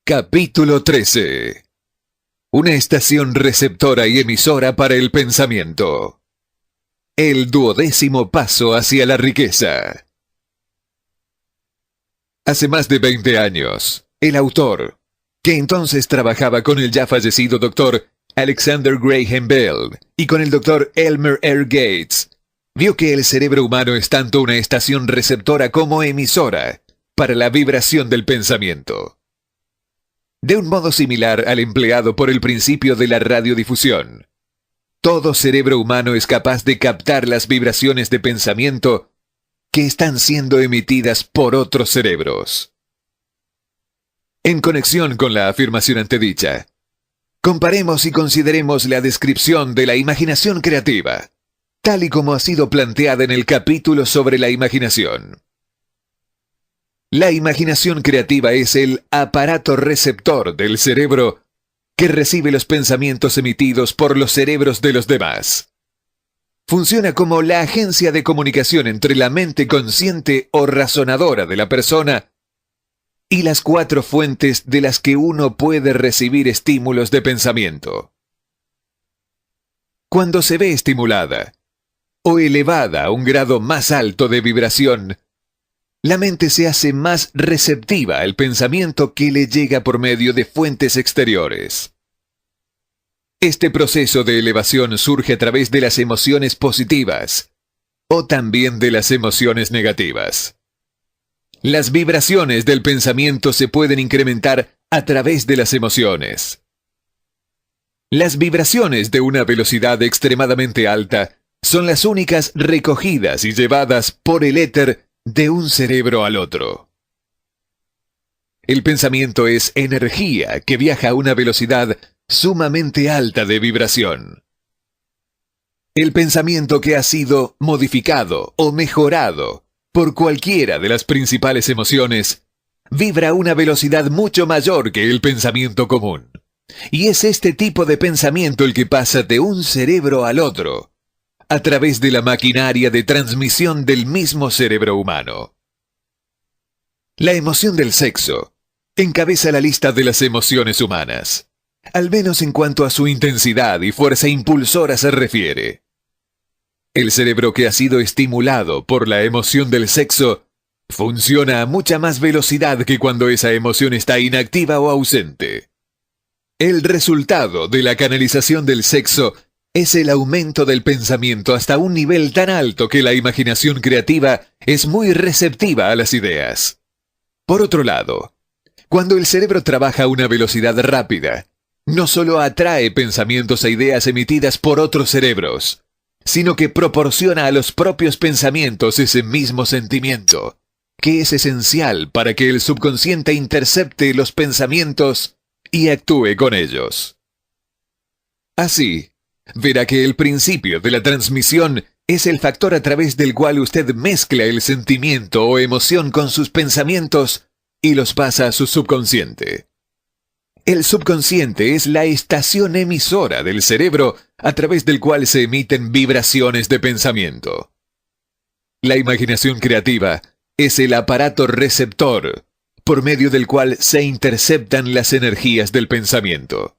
Capítulo 13. Una estación receptora y emisora para el pensamiento. El 12º paso hacia la riqueza. Hace más de 20 años, el autor, que entonces trabajaba con el ya fallecido Dr. Alexander Graham Bell y con el Dr. Elmer R. Gates, vio que el cerebro humano es tanto una estación receptora como emisora para la vibración del pensamiento. De un modo similar al empleado por el principio de la radiodifusión, todo cerebro humano es capaz de captar las vibraciones de pensamiento que están siendo emitidas por otros cerebros. En conexión con la afirmación antedicha, comparemos y consideremos la descripción de la imaginación creativa, tal y como ha sido planteada en el capítulo sobre la imaginación. La imaginación creativa es el aparato receptor del cerebro que recibe los pensamientos emitidos por los cerebros de los demás. Funciona como la agencia de comunicación entre la mente consciente o razonadora de la persona y las 4 fuentes de las que uno puede recibir estímulos de pensamiento. Cuando se ve estimulada o elevada a un grado más alto de vibración, la mente se hace más receptiva al pensamiento que le llega por medio de fuentes exteriores. Este proceso de elevación surge a través de las emociones positivas o también de las emociones negativas. Las vibraciones del pensamiento se pueden incrementar a través de las emociones. Las vibraciones de una velocidad extremadamente alta son las únicas recogidas y llevadas por el éter de un cerebro al otro. El pensamiento es energía que viaja a una velocidad sumamente alta de vibración. El pensamiento que ha sido modificado o mejorado por cualquiera de las principales emociones vibra a una velocidad mucho mayor que el pensamiento común. Y es este tipo de pensamiento el que pasa de un cerebro al otro, a través de la maquinaria de transmisión del mismo cerebro humano. La emoción del sexo encabeza la lista de las emociones humanas, al menos en cuanto a su intensidad y fuerza impulsora se refiere. El cerebro que ha sido estimulado por la emoción del sexo funciona a mucha más velocidad que cuando esa emoción está inactiva o ausente. El resultado de la canalización del sexo es el aumento del pensamiento hasta un nivel tan alto que la imaginación creativa es muy receptiva a las ideas. Por otro lado, cuando el cerebro trabaja a una velocidad rápida, no solo atrae pensamientos e ideas emitidas por otros cerebros, sino que proporciona a los propios pensamientos ese mismo sentimiento, que es esencial para que el subconsciente intercepte los pensamientos y actúe con ellos. Así, verá que el principio de la transmisión es el factor a través del cual usted mezcla el sentimiento o emoción con sus pensamientos y los pasa a su subconsciente. El subconsciente es la estación emisora del cerebro a través del cual se emiten vibraciones de pensamiento. La imaginación creativa es el aparato receptor por medio del cual se interceptan las energías del pensamiento.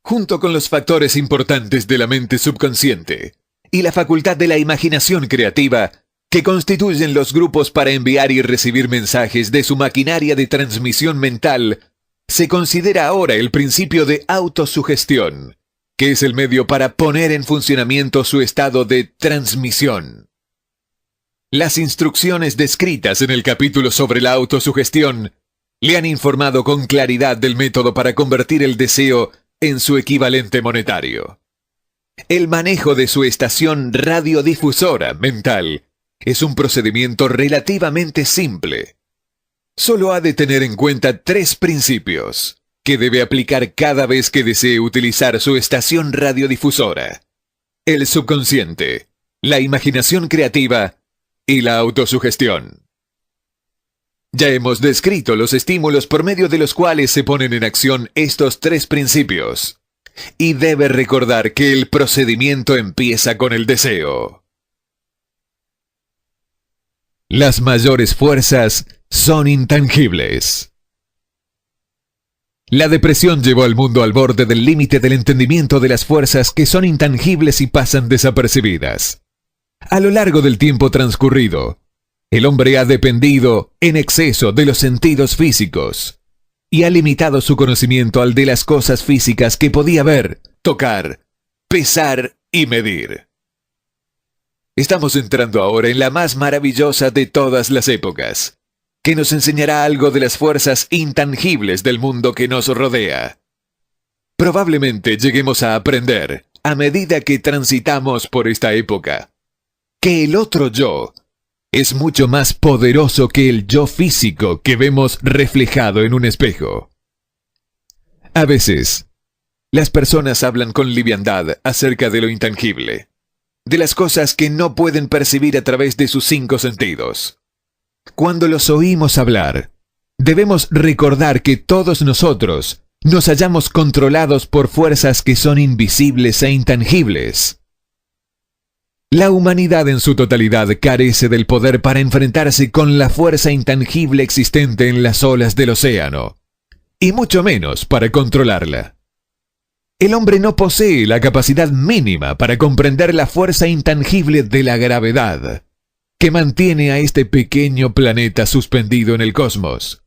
Junto con los factores importantes de la mente subconsciente y la facultad de la imaginación creativa, que constituyen los grupos para enviar y recibir mensajes de su maquinaria de transmisión mental, se considera ahora el principio de autosugestión, que es el medio para poner en funcionamiento su estado de transmisión. Las instrucciones descritas en el capítulo sobre la autosugestión le han informado con claridad del método para convertir el deseo en su equivalente monetario. El manejo de su estación radiodifusora mental es un procedimiento relativamente simple. Solo ha de tener en cuenta 3 principios que debe aplicar cada vez que desee utilizar su estación radiodifusora: el subconsciente, la imaginación creativa y la autosugestión. Ya hemos descrito los estímulos por medio de los cuales se ponen en acción estos 3 principios, y debe recordar que el procedimiento empieza con el deseo. Las mayores fuerzas son intangibles. La depresión llevó al mundo al borde del límite del entendimiento de las fuerzas que son intangibles y pasan desapercibidas. A lo largo del tiempo transcurrido, el hombre ha dependido en exceso de los sentidos físicos y ha limitado su conocimiento al de las cosas físicas que podía ver, tocar, pesar y medir. Estamos entrando ahora en la más maravillosa de todas las épocas, que nos enseñará algo de las fuerzas intangibles del mundo que nos rodea. Probablemente lleguemos a aprender, a medida que transitamos por esta época, que el otro yo es mucho más poderoso que el yo físico que vemos reflejado en un espejo. A veces, las personas hablan con liviandad acerca de lo intangible, de las cosas que no pueden percibir a través de sus 5 sentidos. Cuando los oímos hablar, debemos recordar que todos nosotros nos hallamos controlados por fuerzas que son invisibles e intangibles. La humanidad en su totalidad carece del poder para enfrentarse con la fuerza intangible existente en las olas del océano, y mucho menos para controlarla. El hombre no posee la capacidad mínima para comprender la fuerza intangible de la gravedad, que mantiene a este pequeño planeta suspendido en el cosmos,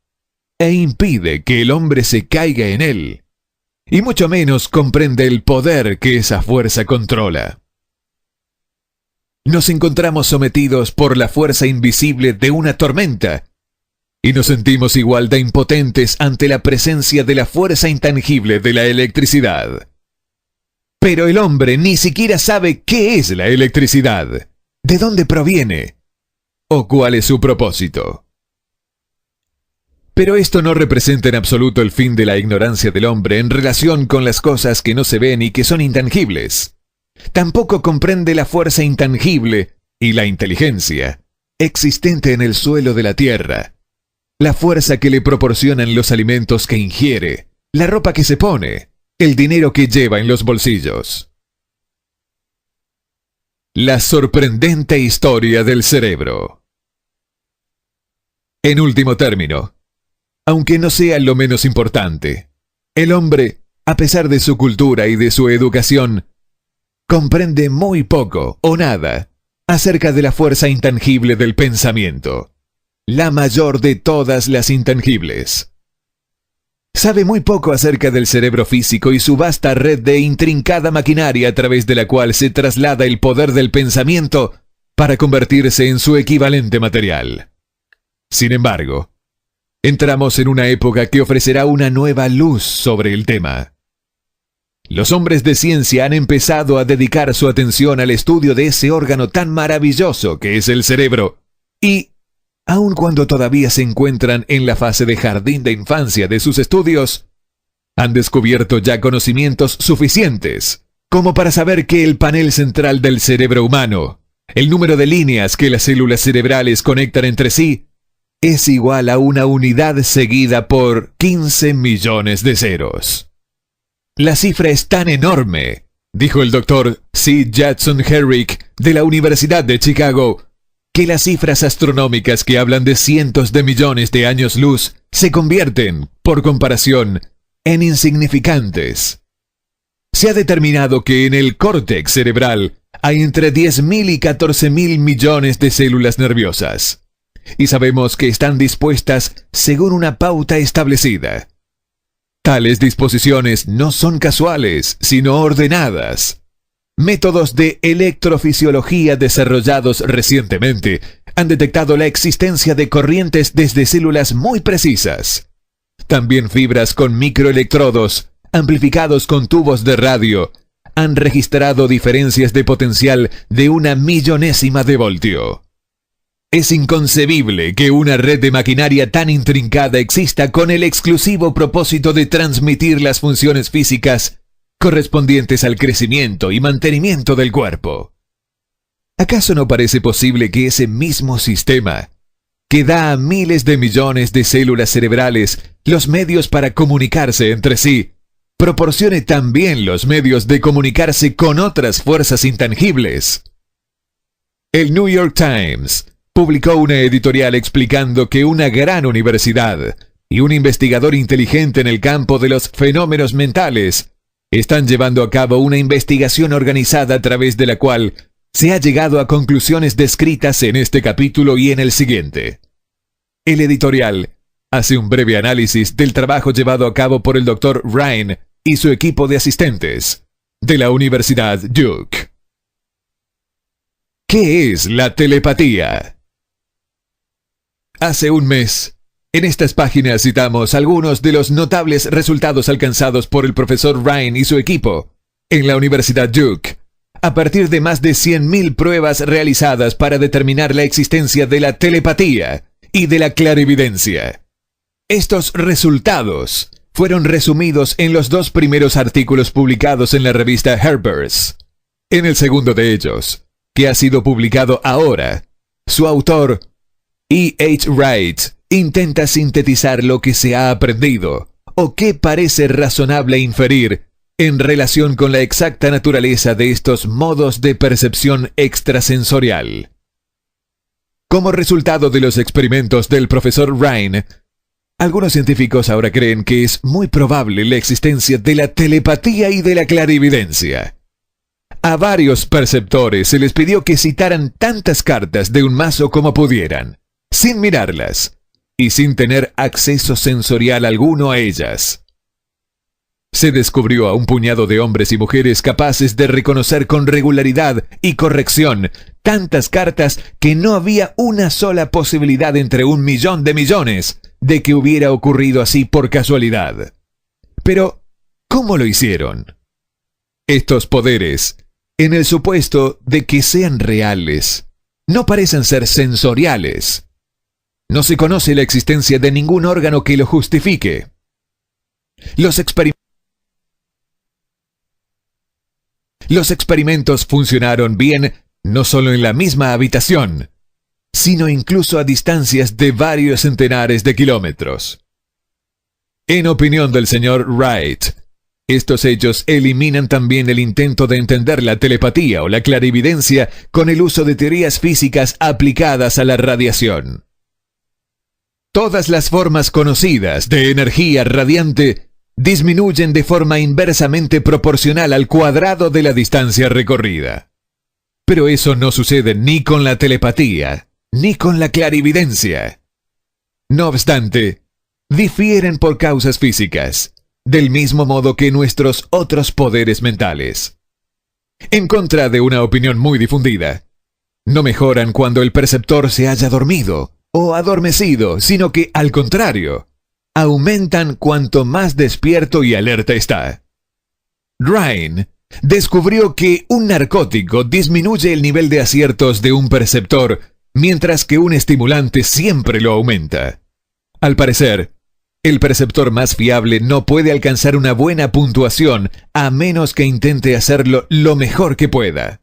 e impide que el hombre se caiga en él, y mucho menos comprende el poder que esa fuerza controla. Nos encontramos sometidos por la fuerza invisible de una tormenta, y nos sentimos igual de impotentes ante la presencia de la fuerza intangible de la electricidad. Pero el hombre ni siquiera sabe qué es la electricidad, de dónde proviene, o cuál es su propósito. Pero esto no representa en absoluto el fin de la ignorancia del hombre en relación con las cosas que no se ven y que son intangibles. Tampoco comprende la fuerza intangible y la inteligencia existente en el suelo de la tierra, la fuerza que le proporcionan los alimentos que ingiere, la ropa que se pone, el dinero que lleva en los bolsillos. La sorprendente historia del cerebro. En último término, aunque no sea lo menos importante, el hombre, a pesar de su cultura y de su educación, comprende muy poco o nada acerca de la fuerza intangible del pensamiento, la mayor de todas las intangibles. Sabe muy poco acerca del cerebro físico y su vasta red de intrincada maquinaria a través de la cual se traslada el poder del pensamiento para convertirse en su equivalente material. Sin embargo, entramos en una época que ofrecerá una nueva luz sobre el tema. Los hombres de ciencia han empezado a dedicar su atención al estudio de ese órgano tan maravilloso que es el cerebro, y, aun cuando todavía se encuentran en la fase de jardín de infancia de sus estudios, han descubierto ya conocimientos suficientes como para saber que el panel central del cerebro humano, el número de líneas que las células cerebrales conectan entre sí, es igual a una unidad seguida por 15 millones de ceros. La cifra es tan enorme, dijo el Dr. C. Judson Herrick de la Universidad de Chicago, que las cifras astronómicas que hablan de cientos de millones de años luz se convierten, por comparación, en insignificantes. Se ha determinado que en el córtex cerebral hay entre 10.000 y 14.000 millones de células nerviosas, y sabemos que están dispuestas según una pauta establecida. Tales disposiciones no son casuales, sino ordenadas. Métodos de electrofisiología desarrollados recientemente han detectado la existencia de corrientes desde células muy precisas. También fibras con microelectrodos, amplificados con tubos de radio, han registrado diferencias de potencial de 1/1000ª de voltio. Es inconcebible que una red de maquinaria tan intrincada exista con el exclusivo propósito de transmitir las funciones físicas correspondientes al crecimiento y mantenimiento del cuerpo. ¿Acaso no parece posible que ese mismo sistema, que da a miles de millones de células cerebrales los medios para comunicarse entre sí, proporcione también los medios de comunicarse con otras fuerzas intangibles? El New York Times publicó una editorial explicando que una gran universidad y un investigador inteligente en el campo de los fenómenos mentales están llevando a cabo una investigación organizada a través de la cual se ha llegado a conclusiones descritas en este capítulo y en el siguiente. El editorial hace un breve análisis del trabajo llevado a cabo por el Dr. Rhine y su equipo de asistentes de la Universidad Duke. ¿Qué es la telepatía? Hace un mes, en estas páginas citamos algunos de los notables resultados alcanzados por el profesor Rhine y su equipo en la Universidad Duke, a partir de más de 100.000 pruebas realizadas para determinar la existencia de la telepatía y de la clarividencia. Estos resultados fueron resumidos en los 2 primeros artículos publicados en la revista Harper's. En el segundo de ellos, que ha sido publicado ahora, su autor, E.H. Wright, intenta sintetizar lo que se ha aprendido, o qué parece razonable inferir, en relación con la exacta naturaleza de estos modos de percepción extrasensorial. Como resultado de los experimentos del profesor Rhine, algunos científicos ahora creen que es muy probable la existencia de la telepatía y de la clarividencia. A varios perceptores se les pidió que citaran tantas cartas de un mazo como pudieran, sin mirarlas y sin tener acceso sensorial alguno a ellas. Se descubrió a un puñado de hombres y mujeres capaces de reconocer con regularidad y corrección tantas cartas que no había una sola posibilidad entre 1.000.000 de millones de que hubiera ocurrido así por casualidad. Pero, ¿cómo lo hicieron? Estos poderes, en el supuesto de que sean reales, no parecen ser sensoriales. No se conoce la existencia de ningún órgano que lo justifique. Los experimentos funcionaron bien no solo en la misma habitación, sino incluso a distancias de varios centenares de kilómetros. En opinión del señor Wright, estos hechos eliminan también el intento de entender la telepatía o la clarividencia con el uso de teorías físicas aplicadas a la radiación. Todas las formas conocidas de energía radiante disminuyen de forma inversamente proporcional al cuadrado de la distancia recorrida. Pero eso no sucede ni con la telepatía, ni con la clarividencia. No obstante, difieren por causas físicas, del mismo modo que nuestros otros poderes mentales. En contra de una opinión muy difundida, no mejoran cuando el perceptor se haya dormido o adormecido, sino que, al contrario, aumentan cuanto más despierto y alerta está. Rhine descubrió que un narcótico disminuye el nivel de aciertos de un perceptor, mientras que un estimulante siempre lo aumenta. Al parecer, el perceptor más fiable no puede alcanzar una buena puntuación a menos que intente hacerlo lo mejor que pueda.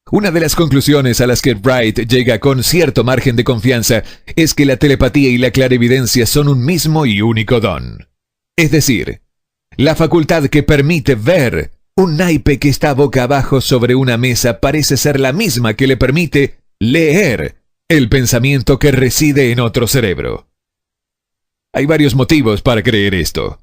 Una de las conclusiones a las que Wright llega con cierto margen de confianza es que la telepatía y la clarividencia son un mismo y único don. Es decir, la facultad que permite ver un naipe que está boca abajo sobre una mesa parece ser la misma que le permite leer el pensamiento que reside en otro cerebro. Hay varios motivos para creer esto.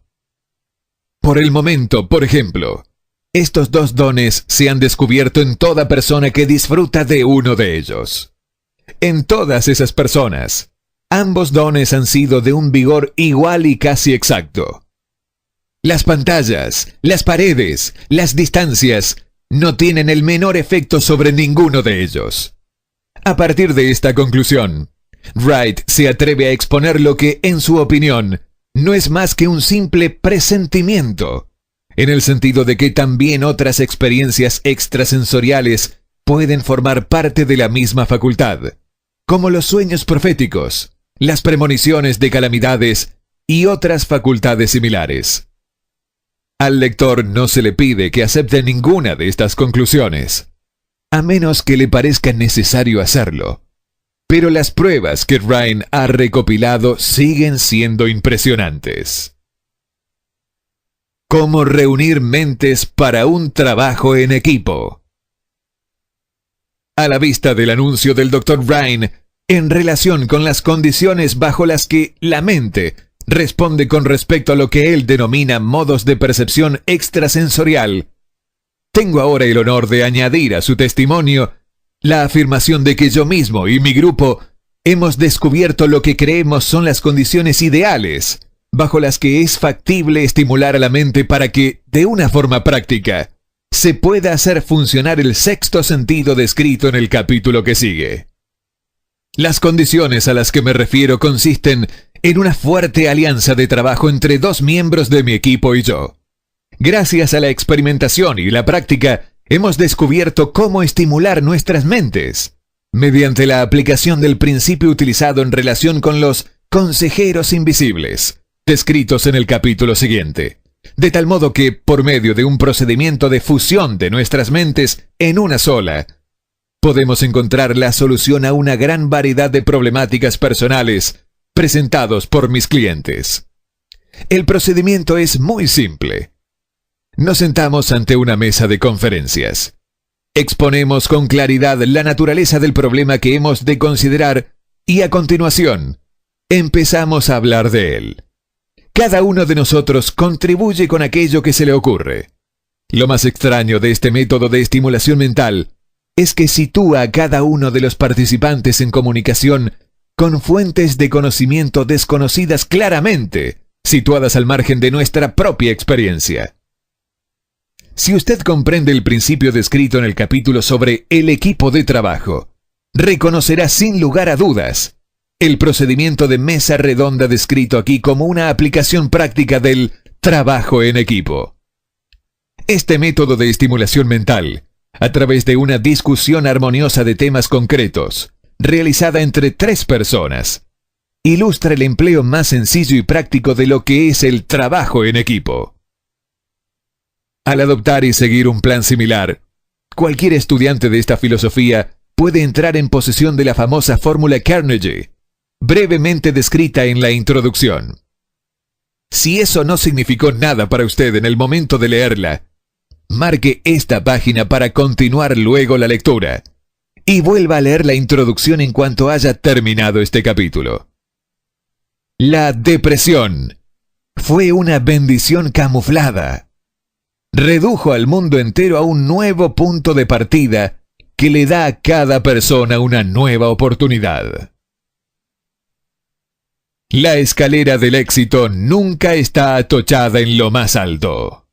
Por el momento, por ejemplo, estos 2 dones se han descubierto en toda persona que disfruta de uno de ellos. En todas esas personas, ambos dones han sido de un vigor igual y casi exacto. Las pantallas, las paredes, las distancias no tienen el menor efecto sobre ninguno de ellos. A partir de esta conclusión, Wright se atreve a exponer lo que, en su opinión, no es más que un simple presentimiento, en el sentido de que también otras experiencias extrasensoriales pueden formar parte de la misma facultad, como los sueños proféticos, las premoniciones de calamidades y otras facultades similares. Al lector no se le pide que acepte ninguna de estas conclusiones, a menos que le parezca necesario hacerlo. Pero las pruebas que Rhine ha recopilado siguen siendo impresionantes. ¿Cómo reunir mentes para un trabajo en equipo? A la vista del anuncio del Dr. Rhine, en relación con las condiciones bajo las que la mente responde con respecto a lo que él denomina modos de percepción extrasensorial. Tengo ahora el honor de añadir a su testimonio la afirmación de que yo mismo y mi grupo hemos descubierto lo que creemos son las condiciones ideales bajo las que es factible estimular a la mente para que, de una forma práctica, se pueda hacer funcionar el sexto sentido descrito en el capítulo que sigue. Las condiciones a las que me refiero consisten en una fuerte alianza de trabajo entre dos miembros de mi equipo y yo. Gracias a la experimentación y la práctica, hemos descubierto cómo estimular nuestras mentes, mediante la aplicación del principio utilizado en relación con los consejeros invisibles, descritos en el capítulo siguiente, de tal modo que, por medio de un procedimiento de fusión de nuestras mentes en una sola, podemos encontrar la solución a una gran variedad de problemáticas personales presentados por mis clientes. El procedimiento es muy simple. Nos sentamos ante una mesa de conferencias. Exponemos con claridad la naturaleza del problema que hemos de considerar y a continuación empezamos a hablar de él. Cada uno de nosotros contribuye con aquello que se le ocurre. Lo más extraño de este método de estimulación mental es que sitúa a cada uno de los participantes en comunicación con fuentes de conocimiento desconocidas claramente, situadas al margen de nuestra propia experiencia. Si usted comprende el principio descrito en el capítulo sobre el equipo de trabajo, reconocerá sin lugar a dudas el procedimiento de mesa redonda descrito aquí como una aplicación práctica del trabajo en equipo. Este método de estimulación mental, a través de una discusión armoniosa de temas concretos, realizada entre tres personas, ilustra el empleo más sencillo y práctico de lo que es el trabajo en equipo. Al adoptar y seguir un plan similar, cualquier estudiante de esta filosofía puede entrar en posesión de la famosa fórmula Carnegie, brevemente descrita en la introducción. Si eso no significó nada para usted en el momento de leerla, marque esta página para continuar luego la lectura y vuelva a leer la introducción en cuanto haya terminado este capítulo. La depresión fue una bendición camuflada. Redujo al mundo entero a un nuevo punto de partida que le da a cada persona una nueva oportunidad. La escalera del éxito nunca está atochada en lo más alto.